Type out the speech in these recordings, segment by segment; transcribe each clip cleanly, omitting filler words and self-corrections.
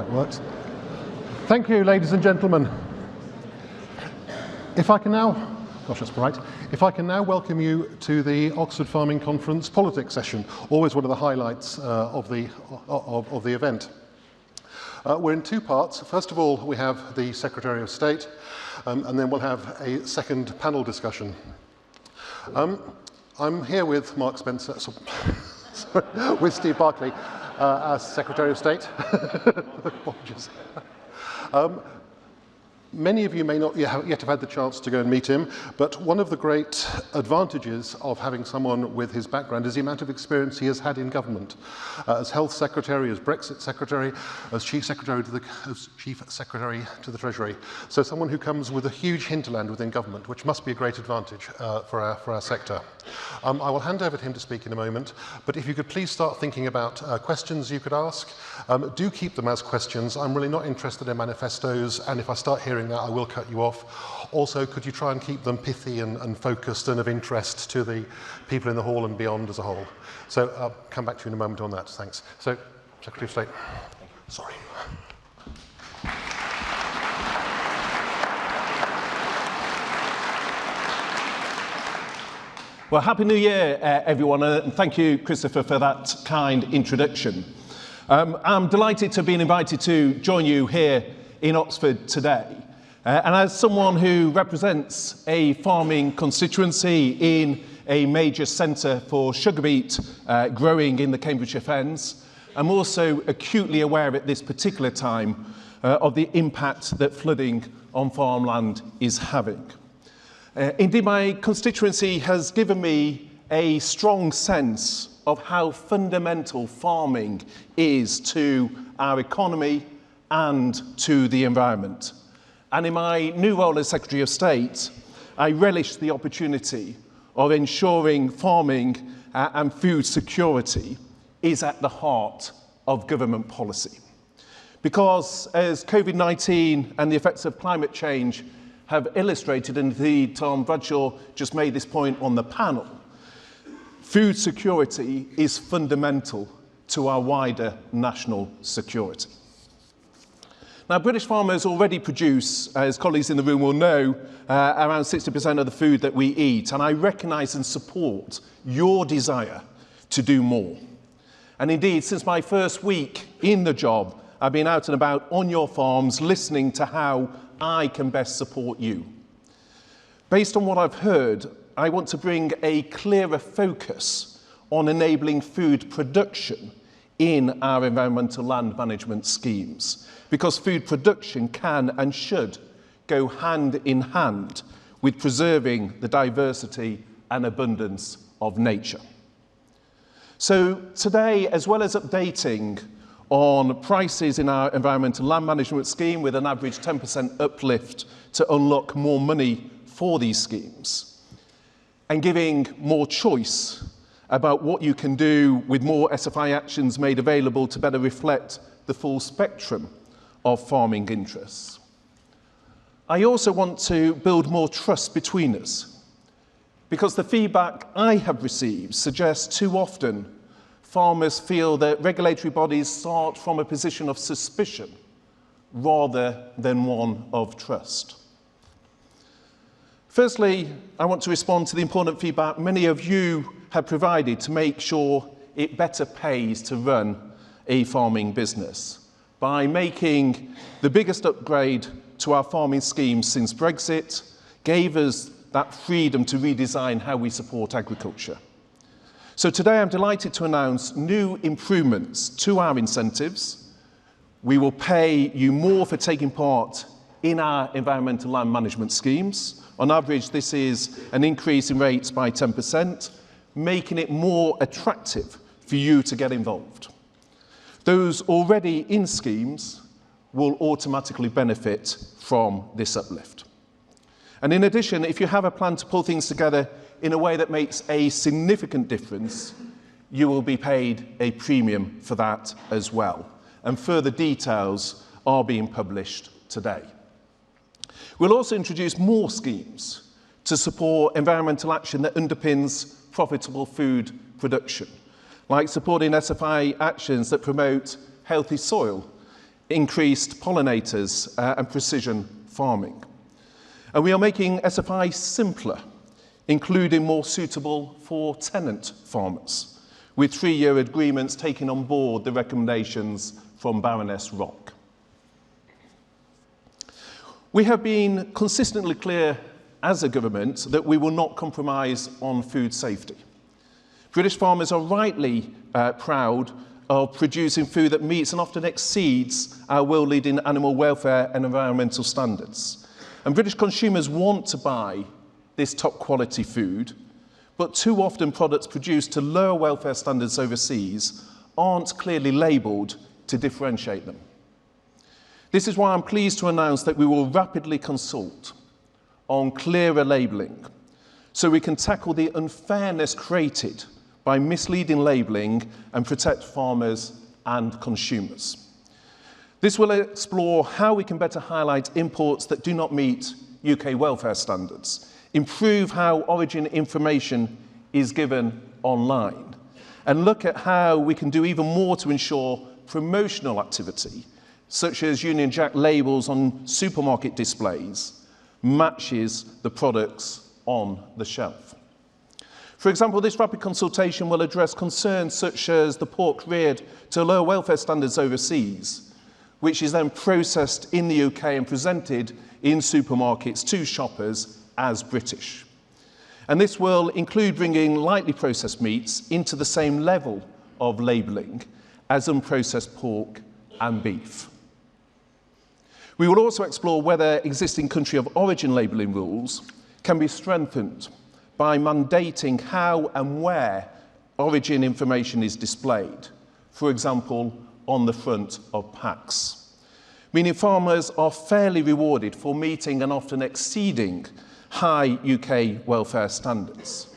That works. Thank you, ladies and gentlemen. If I can now, gosh, that's bright. If I can now welcome you to the Oxford Farming Conference politics session, always one of the highlights of the event. We're in two parts. First of all, we have the Secretary of State, and then we'll have a second panel discussion. I'm here with Mark Spencer, with Steve Barclay, as Secretary of State. Apologies. Many of you may not yet have had the chance to go and meet him, but one of the great advantages of having someone with his background is the amount of experience he has had in government. As Health Secretary, as Brexit Secretary, as Chief Secretary to the Treasury. So someone who comes with a huge hinterland within government, which must be a great advantage for our sector. I will hand over to him to speak in a moment, but if you could please start thinking about questions you could ask. Do keep them as questions. I'm really not interested in manifestos, and if I start hearing that, I will cut you off. Also, could you try and keep them pithy and focused and of interest to the people in the hall and beyond as a whole? So I'll come back to you in a moment on that. Thanks. So, Secretary of State. Sorry. Well, Happy New Year, everyone, and thank you, Christopher, for that kind introduction. I'm delighted to have been invited to join you here in Oxford today. And as someone who represents a farming constituency in a major centre for sugar beet growing in the Cambridgeshire Fens, I'm also acutely aware at this particular time of the impact that flooding on farmland is having. Indeed, my constituency has given me a strong sense of how fundamental farming is to our economy and to the environment. And in my new role as Secretary of State, I relish the opportunity of ensuring farming and food security is at the heart of government policy. Because as COVID-19 and the effects of climate change have illustrated, and indeed Tom Bradshaw just made this point on the panel, food security is fundamental to our wider national security. Now, British farmers already produce, as colleagues in the room will know, around 60% of the food that we eat, and I recognise and support your desire to do more. And indeed, since my first week in the job, I've been out and about on your farms listening to how I can best support you. Based on what I've heard, I want to bring a clearer focus on enabling food production in our environmental land management schemes, because food production can and should go hand in hand with preserving the diversity and abundance of nature. So today, as well as updating on prices in our environmental land management scheme with an average 10% uplift to unlock more money for these schemes, and giving more choice about what you can do with more SFI actions made available to better reflect the full spectrum of farming interests. I also want to build more trust between us, because the feedback I have received suggests too often farmers feel that regulatory bodies start from a position of suspicion rather than one of trust. Firstly, I want to respond to the important feedback many of you have provided to make sure it better pays to run a farming business by making the biggest upgrade to our farming scheme since Brexit, gave us that freedom to redesign how we support agriculture. So today I'm delighted to announce new improvements to our incentives. We will pay you more for taking part in our environmental land management schemes. On average, this is an increase in rates by 10%, making it more attractive for you to get involved. Those already in schemes will automatically benefit from this uplift. And in addition, if you have a plan to pull things together in a way that makes a significant difference, you will be paid a premium for that as well. And further details are being published today. We'll also introduce more schemes to support environmental action that underpins profitable food production, like supporting SFI actions that promote healthy soil increased pollinators and precision farming. And we are making SFI simpler, including more suitable for tenant farmers, with 3-year agreements taking on board the recommendations from Baroness Rock. We have been consistently clear as a government that we will not compromise on food safety. British farmers are rightly proud of producing food that meets and often exceeds our world-leading animal welfare and environmental standards. And British consumers want to buy this top-quality food, but too often products produced to lower welfare standards overseas aren't clearly labelled to differentiate them. This is why I'm pleased to announce that we will rapidly consult on clearer labelling so we can tackle the unfairness created by misleading labelling and protect farmers and consumers. This will explore how we can better highlight imports that do not meet UK welfare standards, improve how origin information is given online, and look at how we can do even more to ensure promotional activity, such as Union Jack labels on supermarket displays, matches the products on the shelf. For example, this rapid consultation will address concerns such as the pork reared to lower welfare standards overseas, which is then processed in the UK and presented in supermarkets to shoppers as British. And this will include bringing lightly processed meats into the same level of labelling as unprocessed pork and beef. We will also explore whether existing country of origin labelling rules can be strengthened by mandating how and where origin information is displayed, for example, on the front of packs, meaning farmers are fairly rewarded for meeting and often exceeding high UK welfare standards.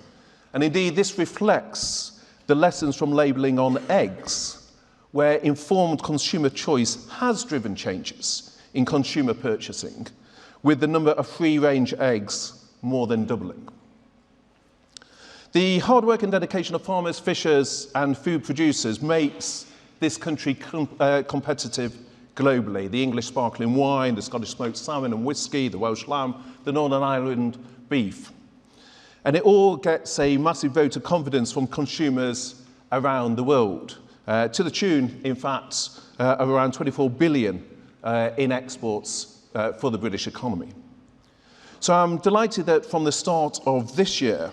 And indeed, this reflects the lessons from labelling on eggs, where informed consumer choice has driven changes in consumer purchasing, with the number of free-range eggs more than doubling. The hard work and dedication of farmers, fishers and food producers makes this country competitive globally. The English sparkling wine, the Scottish smoked salmon and whisky, the Welsh lamb, the Northern Ireland beef. And it all gets a massive vote of confidence from consumers around the world, to the tune, in fact, of around 24 billion in exports for the British economy. So I'm delighted that from the start of this year,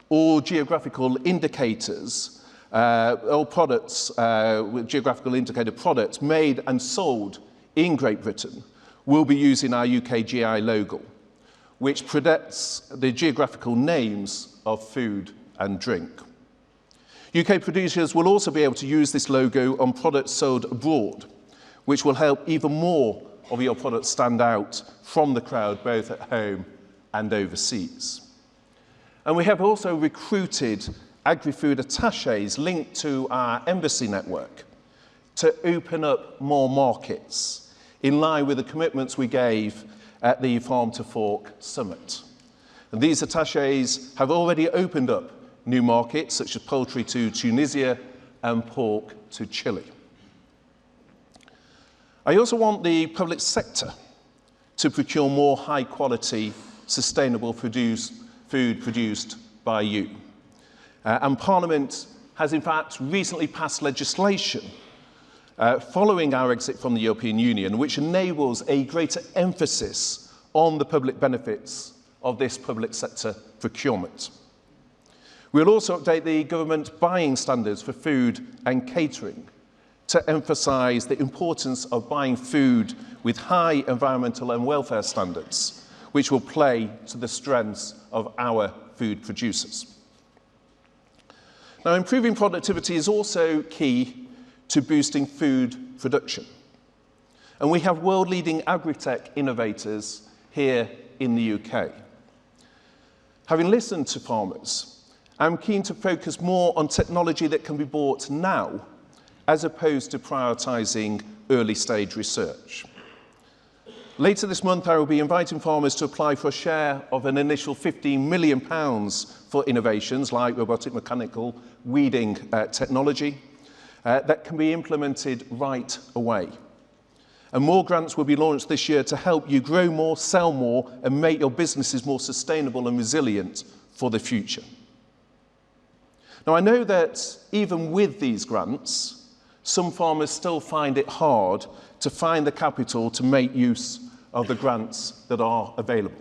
all geographical indicators, all products with geographical indicator products made and sold in Great Britain will be using our UK GI logo, which protects the geographical names of food and drink. UK producers will also be able to use this logo on products sold abroad, which will help even more of your products stand out from the crowd, both at home and overseas. And we have also recruited agri-food attachés linked to our embassy network to open up more markets in line with the commitments we gave at the Farm to Fork Summit. And these attachés have already opened up new markets such as poultry to Tunisia and pork to Chile. I also want the public sector to procure more high-quality, sustainable food produced by you. And Parliament has in fact recently passed legislation following our exit from the European Union, which enables a greater emphasis on the public benefits of this public sector procurement. We'll also update the government buying standards for food and catering to emphasise the importance of buying food with high environmental and welfare standards, which will play to the strengths of our food producers. Now, improving productivity is also key to boosting food production. And we have world-leading agri-tech innovators here in the UK. Having listened to farmers, I'm keen to focus more on technology that can be bought now, as opposed to prioritising early-stage research. Later this month, I will be inviting farmers to apply for a share of an initial £15 million for innovations like robotic mechanical weeding technology that can be implemented right away. And more grants will be launched this year to help you grow more, sell more, and make your businesses more sustainable and resilient for the future. Now, I know that even with these grants, some farmers still find it hard to find the capital to make use of the grants that are available.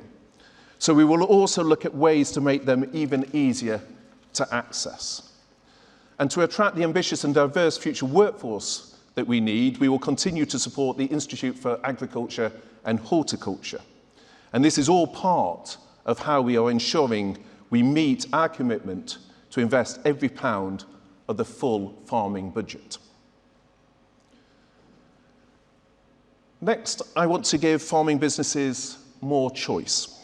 So we will also look at ways to make them even easier to access. And to attract the ambitious and diverse future workforce that we need, we will continue to support the Institute for Agriculture and Horticulture. And this is all part of how we are ensuring we meet our commitment to invest every pound of the full farming budget. Next, I want to give farming businesses more choice.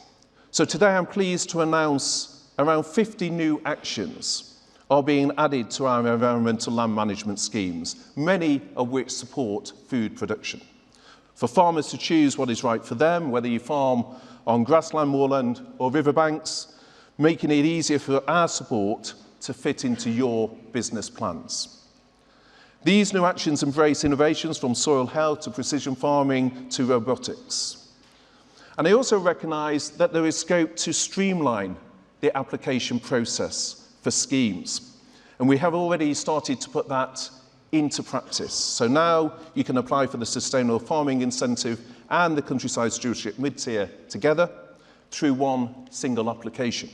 So today I'm pleased to announce around 50 new actions are being added to our environmental land management schemes, many of which support food production. For farmers to choose what is right for them, whether you farm on grassland, moorland or riverbanks, making it easier for our support to fit into your business plans. These new actions embrace innovations from soil health to precision farming to robotics. And I also recognise that there is scope to streamline the application process for schemes. And we have already started to put that into practice. So now you can apply for the Sustainable Farming Incentive and the Countryside Stewardship Mid-Tier together through one single application,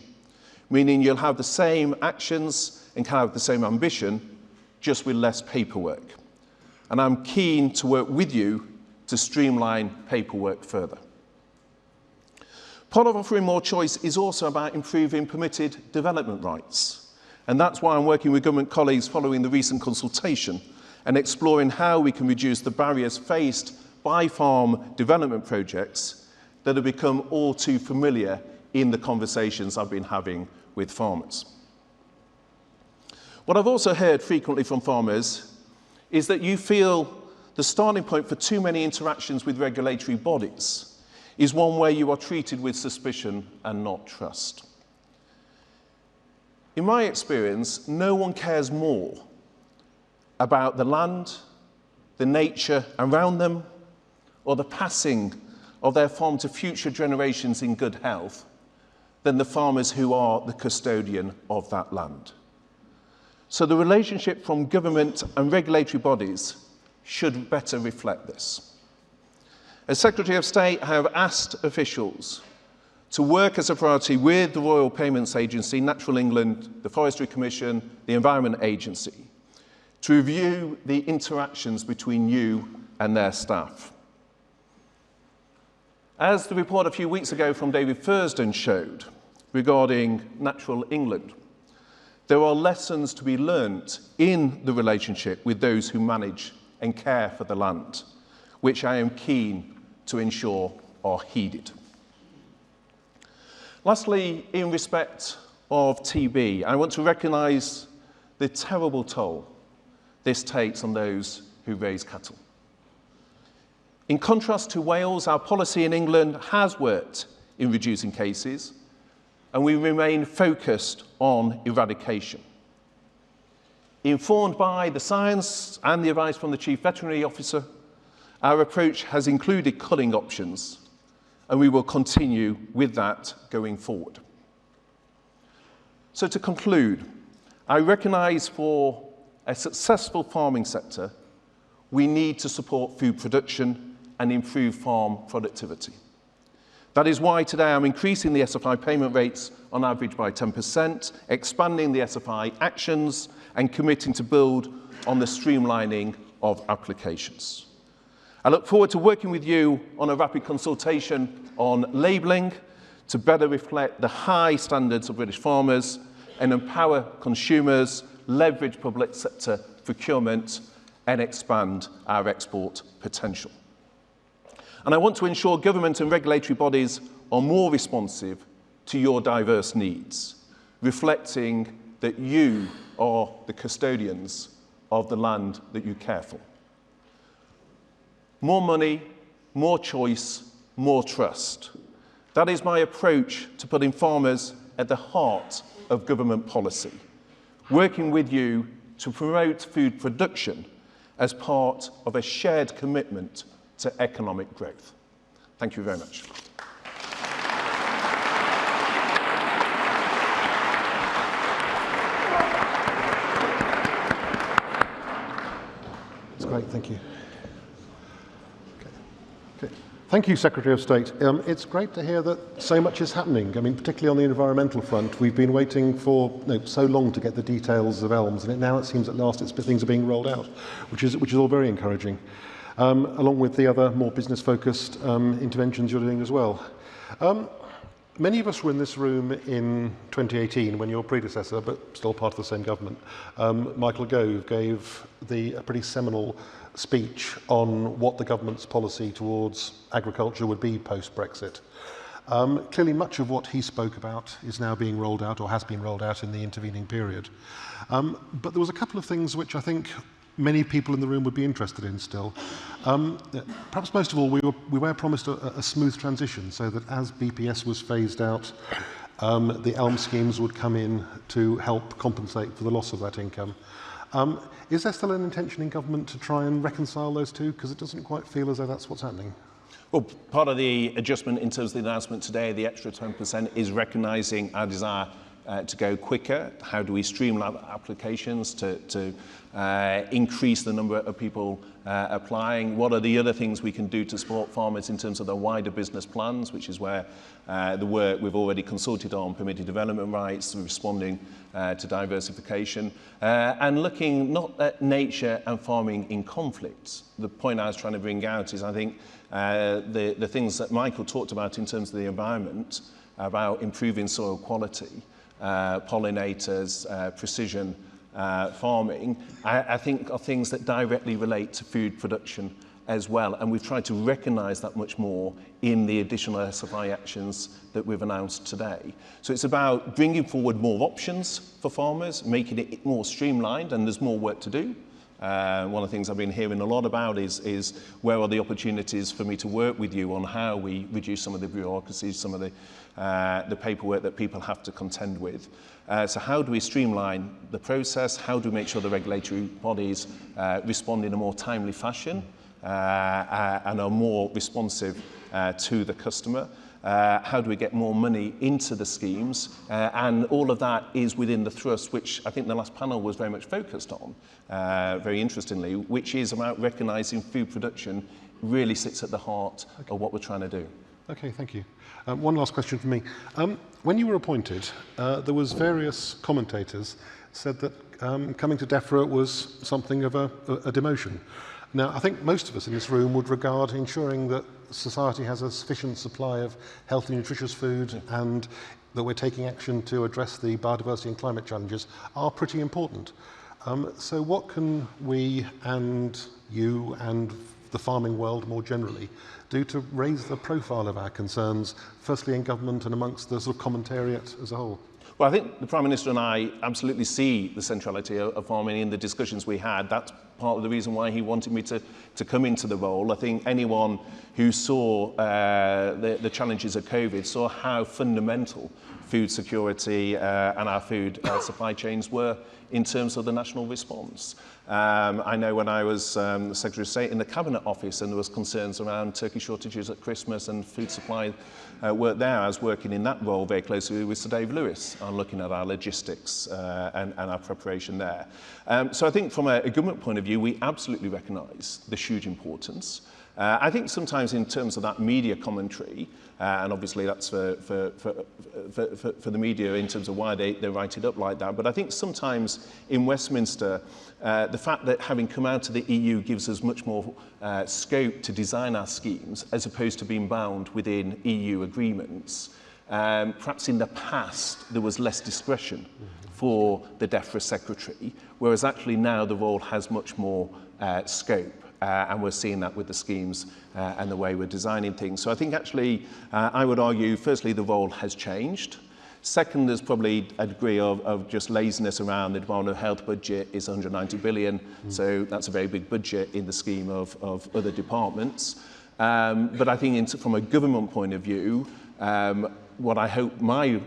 meaning you'll have the same actions and can have the same ambition, just with less paperwork. And I'm keen to work with you to streamline paperwork further. Part of offering more choice is also about improving permitted development rights. And that's why I'm working with government colleagues following the recent consultation and exploring how we can reduce the barriers faced by farm development projects that have become all too familiar in the conversations I've been having with farmers. What I've also heard frequently from farmers is that you feel the starting point for too many interactions with regulatory bodies is one where you are treated with suspicion and not trust. In my experience, no one cares more about the land, the nature around them, or the passing of their farm to future generations in good health than the farmers who are the custodian of that land. So the relationship from government and regulatory bodies should better reflect this. As Secretary of State, I have asked officials to work as a priority with the Royal Payments Agency, Natural England, the Forestry Commission, the Environment Agency, to review the interactions between you and their staff. As the report a few weeks ago from David Fursden showed regarding Natural England, there are lessons to be learnt in the relationship with those who manage and care for the land, which I am keen to ensure are heeded. Lastly, in respect of TB, I want to recognise the terrible toll this takes on those who raise cattle. In contrast to Wales, our policy in England has worked in reducing cases, and we remain focused on eradication. Informed by the science and the advice from the Chief Veterinary Officer, our approach has included culling options, and we will continue with that going forward. So to conclude, I recognise for a successful farming sector, we need to support food production and improve farm productivity. That is why today I'm increasing the SFI payment rates on average by 10%, expanding the SFI actions, and committing to build on the streamlining of applications. I look forward to working with you on a rapid consultation on labelling to better reflect the high standards of British farmers and empower consumers, leverage public sector procurement, and expand our export potential. And I want to ensure government and regulatory bodies are more responsive to your diverse needs, reflecting that you are the custodians of the land that you care for. More money, more choice, more trust. That is my approach to putting farmers at the heart of government policy, working with you to promote food production as part of a shared commitment to economic growth. Thank you very much. That's great, thank you. Okay. Thank you, Secretary of State. It's great to hear that so much is happening. I mean, particularly on the environmental front, we've been waiting for so long to get the details of ELMS, and now it seems at last things are being rolled out, which is all very encouraging, along with the other more business-focused interventions you're doing as well. Many of us were in this room in 2018 when your predecessor, but still part of the same government, Michael Gove, gave a pretty seminal speech on what the government's policy towards agriculture would be post-Brexit. Clearly much of what he spoke about is now being rolled out or has been rolled out in the intervening period. But there was a couple of things which I think many people in the room would be interested in still. Perhaps most of all, we were promised a smooth transition so that as BPS was phased out, the ELM schemes would come in to help compensate for the loss of that income. Is there still an intention in government to try and reconcile those two? Because it doesn't quite feel as though that's what's happening. Well, part of the adjustment in terms of the announcement today, the extra 10%, is recognising our desire to go quicker. How do we streamline applications to increase the number of people applying? What are the other things we can do to support farmers in terms of their wider business plans, which is where the work we've already consulted on, permitted development rights, responding to diversification, and looking not at nature and farming in conflict. The point I was trying to bring out is I think the things that Michael talked about in terms of the environment, about improving soil quality, pollinators, precision farming, I think are things that directly relate to food production as well. And we've tried to recognise that much more in the additional SFI actions that we've announced today. So it's about bringing forward more options for farmers, making it more streamlined, and there's more work to do. One of the things I've been hearing a lot about is where are the opportunities for me to work with you on how we reduce some of the bureaucracies, some of the paperwork that people have to contend with. So how do we streamline the process? How do we make sure the regulatory bodies respond in a more timely fashion and are more responsive to the customer? How do we get more money into the schemes? And all of that is within the thrust, which I think the last panel was very much focused on, very interestingly, which is about recognising food production really sits at the heart of what we're trying to do. Okay, thank you. One last question from me. When you were appointed, there was various commentators said that coming to DEFRA was something of a demotion. Now, I think most of us in this room would regard ensuring that society has a sufficient supply of healthy, nutritious food and that we're taking action to address the biodiversity and climate challenges are pretty important. So what can we and you and the farming world more generally do to raise the profile of our concerns, firstly in government and amongst the sort of commentariat as a whole? Well, I think the Prime Minister and I absolutely see the centrality of farming in the discussions we had. That's part of the reason why he wanted me to come into the role. I think anyone who saw the challenges of COVID saw how fundamental food security and our food supply chains were in terms of the national response. I know when I was Secretary of State in the Cabinet Office and there was concerns around turkey shortages at Christmas and food supply work there, I was working in that role very closely with Sir Dave Lewis on looking at our logistics and our preparation there. So I think from a government point of view, we absolutely recognise the huge importance. I think sometimes in terms of that media commentary, and obviously that's for the media in terms of why they write it up like that, but I think sometimes in Westminster, the fact that having come out of the EU gives us much more scope to design our schemes as opposed to being bound within EU agreements. Perhaps in the past there was less discretion for the DEFRA Secretary, whereas actually now the role has much more scope. And we're seeing that with the schemes and the way we're designing things. So I think actually, I would argue, firstly, the role has changed. Second, there's probably a degree of just laziness around the Department of Health budget is 190 billion. So that's a very big budget in the scheme of other departments. But I think from a government point of view, what I hope my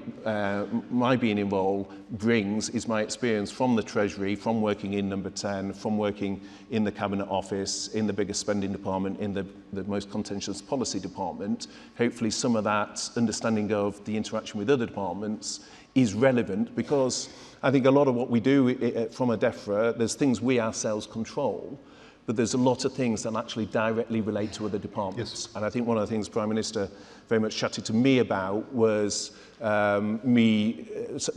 being involved brings is my experience from the Treasury, from working in Number 10, from working in the Cabinet Office, in the biggest spending department, in the most contentious policy department. Hopefully some of that understanding of the interaction with other departments is relevant, because I think a lot of what we do from a DEFRA, there's things we ourselves control, but there's a lot of things that actually directly relate to other departments. Yes. And I think one of the things the Prime Minister very much chatted to me about was me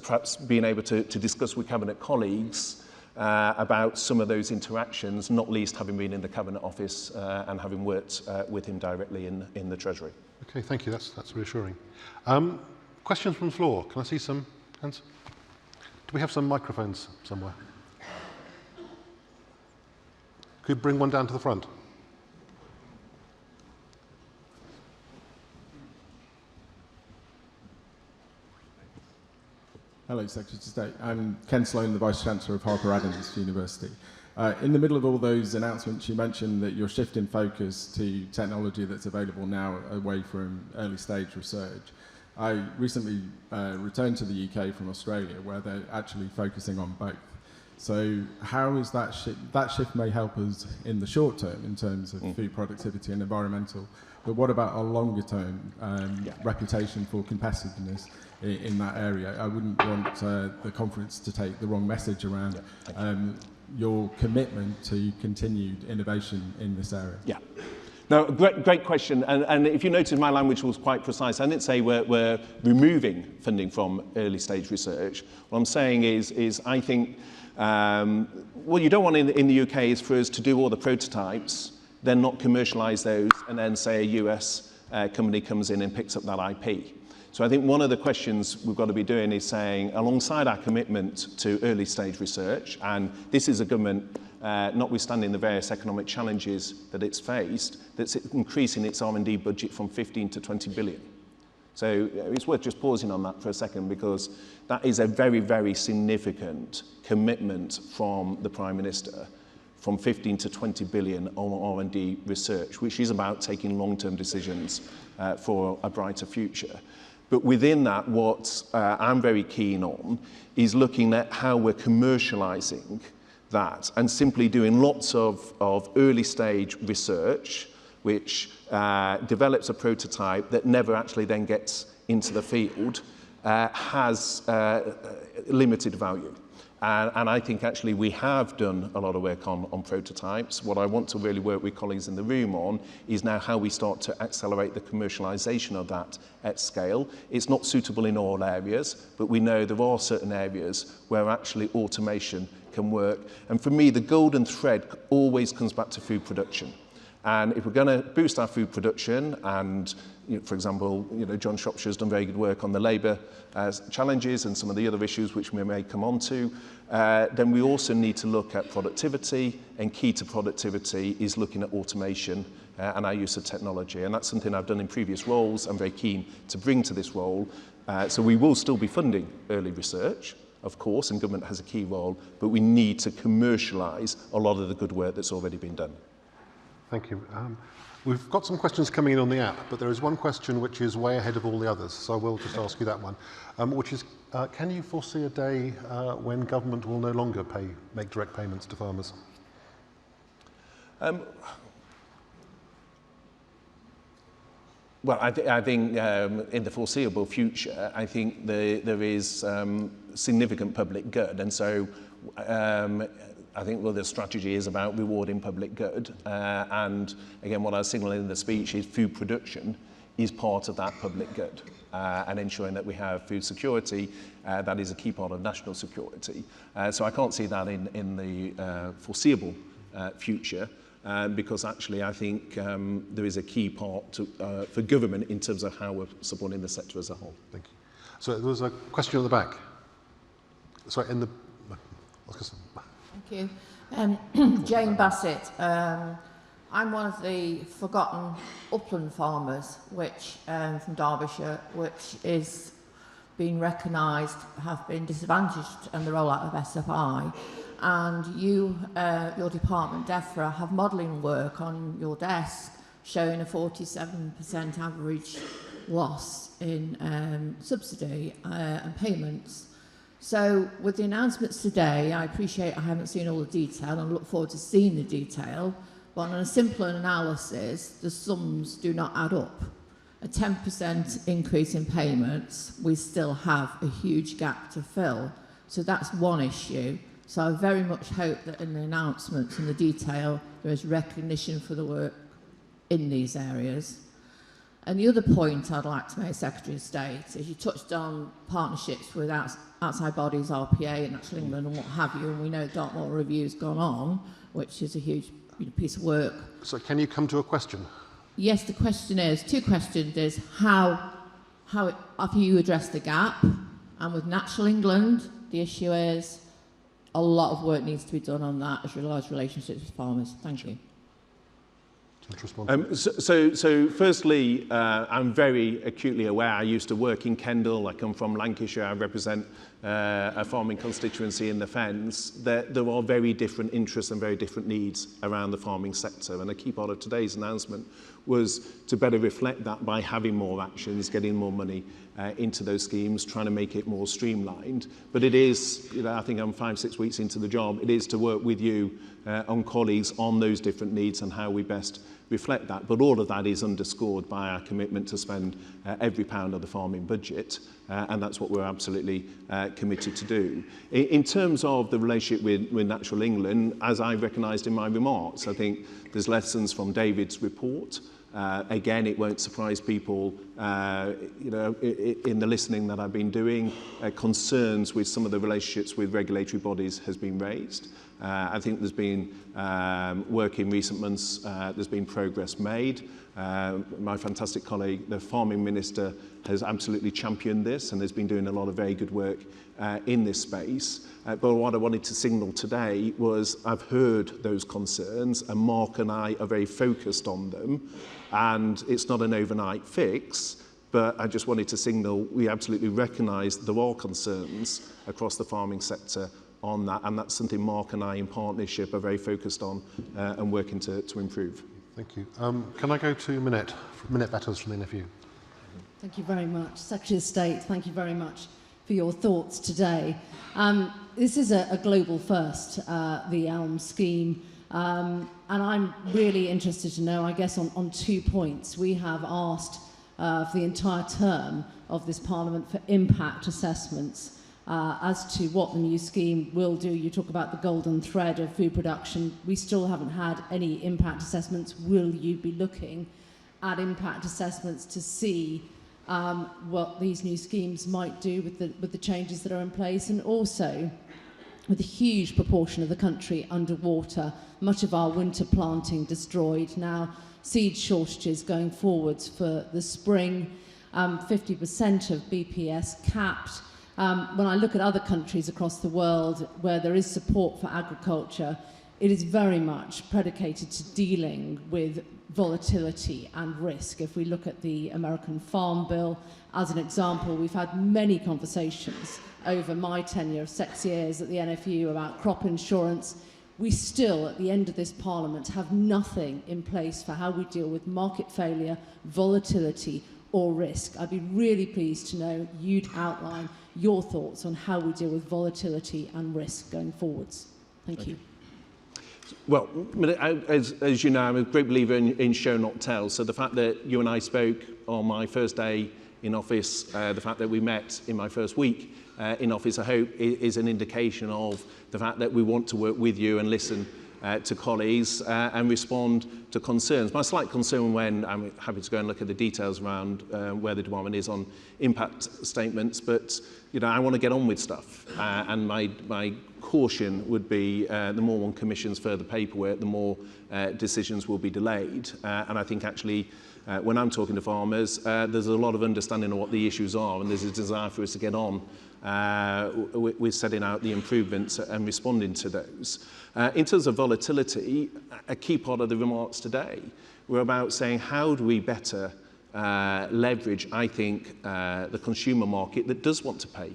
perhaps being able to discuss with Cabinet colleagues about some of those interactions, not least having been in the Cabinet Office and having worked with him directly in the Treasury. Okay, thank you. That's reassuring. Questions from the floor? Can I see some hands? Do we have some microphones somewhere? Could you bring one down to the front? Hello, Secretary of State. I'm Ken Sloan, the Vice-Chancellor of Harper Adams University. In the middle of all those announcements, you mentioned that you're shifting focus to technology that's available now away from early-stage research. I recently returned to the UK from Australia, where they're actually focusing on both. So how is that shift? That shift may help us in the short term in terms of food productivity and environmental, but what about our longer term reputation for competitiveness in that area? I wouldn't want the conference to take the wrong message around your commitment to continued innovation in this area. Yeah. No, great question. And if you notice, my language was quite precise. I didn't say we're removing funding from early stage research. What I'm saying is I think what you don't want in the UK is for us to do all the prototypes, then not commercialise those, and then say a US company comes in and picks up that IP. So I think one of the questions we've got to be doing is saying, alongside our commitment to early stage research, and this is a government, notwithstanding the various economic challenges that it's faced, that's increasing its R&D budget from 15 to 20 billion. So it's worth just pausing on that for a second, because that is a very, very significant commitment from the Prime Minister, from 15 to 20 billion on R&D research, which is about taking long-term decisions for a brighter future. But within that, what I'm very keen on is looking at how we're commercialising that and simply doing lots of early stage research, which develops a prototype that never actually then gets into the field, has limited value. And I think actually we have done a lot of work on prototypes. What I want to really work with colleagues in the room on is now how we start to accelerate the commercialisation of that at scale. It's not suitable in all areas, but we know there are certain areas where actually automation can work. And for me, the golden thread always comes back to food production. And if we're going to boost our food production, and for example, John Shropshire's done very good work on the labour challenges and some of the other issues which we may come on to, then we also need to look at productivity, and key to productivity is looking at automation and our use of technology. And that's something I've done in previous roles. I'm very keen to bring to this role. So we will still be funding early research, of course, and government has a key role, but we need to commercialise a lot of the good work that's already been done. Thank you. We've got some questions coming in on the app, but there is one question which is way ahead of all the others, so I will just ask you that one, which is, can you foresee a day when government will no longer make direct payments to farmers? Well, I think in the foreseeable future, I think there is significant public good, and so I think the strategy is about rewarding public good, and again, what I was signaling in the speech is food production is part of that public good, and ensuring that we have food security, that is a key part of national security. So I can't see that in the foreseeable future, because actually I think there is a key part for government in terms of how we're supporting the sector as a whole. Thank you. So there was a question at the back. Sorry, in the... Thank you. Jane Bassett. I'm one of the forgotten upland farmers, which from Derbyshire, which is being recognised, have been disadvantaged in the rollout of SFI. And you, your department, DEFRA, have modelling work on your desk showing a 47% average loss in subsidy and payments. So with the announcements today, I appreciate I haven't seen all the detail and look forward to seeing the detail, but on a simpler analysis, the sums do not add up. A 10% increase in payments, we still have a huge gap to fill. So that's one issue. So I very much hope that in the announcements and the detail, there is recognition for the work in these areas. And the other point I'd like to make, Secretary of State, is you touched on partnerships with outside bodies, RPA and National England and what have you, and we know Dartmoor Review's gone on, which is a huge piece of work. So can you come to a question? Yes, the question is, two questions is, how have you addressed the gap? And with National England, the issue is a lot of work needs to be done on that as regards relationships with farmers. Thank you. So firstly, I'm very acutely aware. I used to work in Kendal. I come from Lancashire. I represent a farming constituency in the Fens. There are very different interests and very different needs around the farming sector. And a key part of today's announcement was to better reflect that by having more actions, getting more money into those schemes, trying to make it more streamlined. But it is, I think I'm 5-6 weeks into the job, it is to work with you on colleagues on those different needs and how we best reflect that. But all of that is underscored by our commitment to spend every pound of the farming budget, and that's what we're absolutely committed to do. In terms of the relationship with Natural England, as I recognised in my remarks, I think there's lessons from David's report. Again, it won't surprise people, in the listening that I've been doing, concerns with some of the relationships with regulatory bodies has been raised. I think there's been work in recent months, there's been progress made. My fantastic colleague, the Farming Minister, has absolutely championed this and has been doing a lot of very good work in this space. But what I wanted to signal today was I've heard those concerns and Mark and I are very focused on them, and it's not an overnight fix, but I just wanted to signal we absolutely recognise there are concerns across the farming sector on that, and that's something Mark and I in partnership are very focused on and working to improve. Thank you. Can I go to Minette Batters from the NFU? Thank you very much. Secretary of State, thank you very much for your thoughts today. This is a global first, the ELM scheme, and I'm really interested to know, I guess, on 2 points. We have asked for the entire term of this Parliament for impact assessments as to what the new scheme will do. You talk about the golden thread of food production. We still haven't had any impact assessments. Will you be looking at impact assessments to see what these new schemes might do with the changes that are in place? And also, with a huge proportion of the country underwater, much of our winter planting destroyed, now seed shortages going forwards for the spring, 50% of BPS capped. When I look at other countries across the world where there is support for agriculture, it is very much predicated to dealing with volatility and risk. If we look at the American Farm Bill, as an example, we've had many conversations over my tenure of 6 years at the NFU about crop insurance. We still, at the end of this Parliament, have nothing in place for how we deal with market failure, volatility or risk. I'd be really pleased to know you'd outline your thoughts on how we deal with volatility and risk going forwards. Thank you. Well, as you know, I'm a great believer in show not tell. So the fact that you and I spoke on my first day in office, the fact that we met in my first week in office, I hope is an indication of the fact that we want to work with you and listen to colleagues and respond to concerns. My slight concern, when I'm happy to go and look at the details around where the department is on impact statements, but I want to get on with stuff, and my caution would be the more one commissions further paperwork, the more decisions will be delayed. And I think actually when I'm talking to farmers, there's a lot of understanding of what the issues are, and there's a desire for us to get on with setting out the improvements and responding to those. In terms of volatility, a key part of the remarks today were about saying how do we better leverage, I think, the consumer market that does want to pay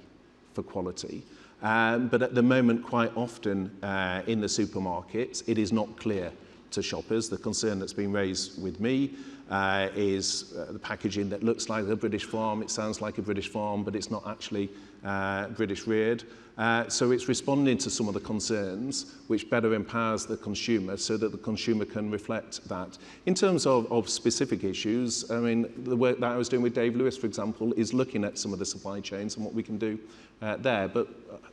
for quality. But at the moment, quite often in the supermarkets, it is not clear to shoppers. The concern that's been raised with me is the packaging that looks like a British farm, it sounds like a British farm, but it's not actually British reared. So it's responding to some of the concerns which better empowers the consumer so that the consumer can reflect that. In terms of specific issues, I mean, the work that I was doing with Dave Lewis, for example, is looking at some of the supply chains and what we can do there. But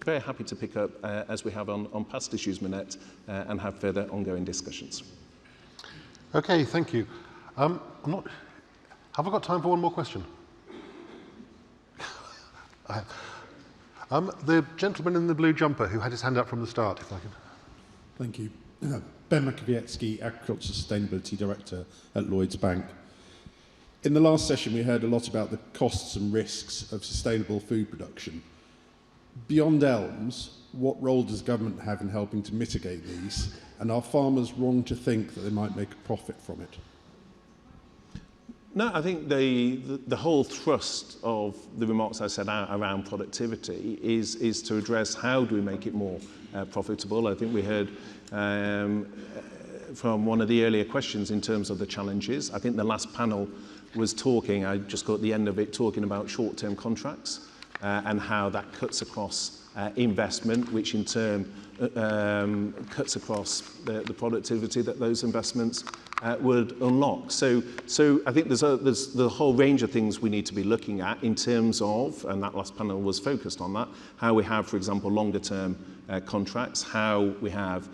very happy to pick up, as we have on past issues, Minette, and have further ongoing discussions. Okay, thank you. Have I got time for one more question? The gentleman in the blue jumper who had his hand up from the start, if I can. Thank you. Ben Makowiecki, Agriculture Sustainability Director at Lloyds Bank. In the last session, we heard a lot about the costs and risks of sustainable food production. Beyond elms, what role does government have in helping to mitigate these? And are farmers wrong to think that they might make a profit from it? No, I think the whole thrust of the remarks I set out around productivity is to address how do we make it more profitable. I think we heard from one of the earlier questions in terms of the challenges. I think the last panel was talking, I just got the end of it, talking about short-term contracts and how that cuts across investment, which in turn cuts across the productivity that those investments would unlock. So I think there's the whole range of things we need to be looking at in terms of, and that last panel was focused on that, how we have, for example, longer term contracts, how we have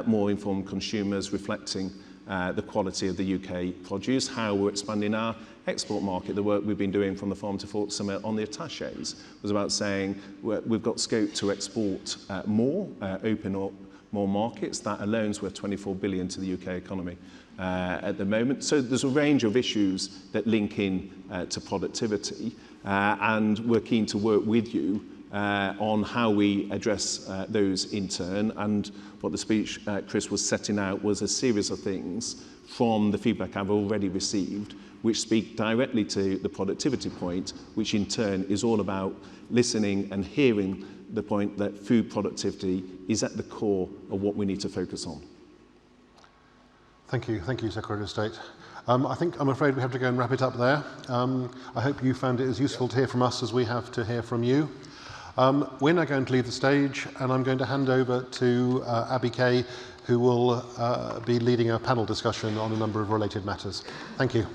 more informed consumers reflecting the quality of the UK produce, how we're expanding our export market. The work we've been doing from the Farm to Fork Summit on the attaches was about saying we've got scope to export more, open up more markets. That alone is worth 24 billion to the UK economy at the moment. So there's a range of issues that link in to productivity, and we're keen to work with you on how we address those in turn. And what the speech Chris was setting out was a series of things from the feedback I've already received which speak directly to the productivity point, which in turn is all about listening and hearing the point that food productivity is at the core of what we need to focus on. Thank you, Secretary of State. I'm afraid we have to go and wrap it up there. I hope you found it as useful to hear from us as we have to hear from you. We're now going to leave the stage, and I'm going to hand over to Abby Kay, who will be leading a panel discussion on a number of related matters. Thank you.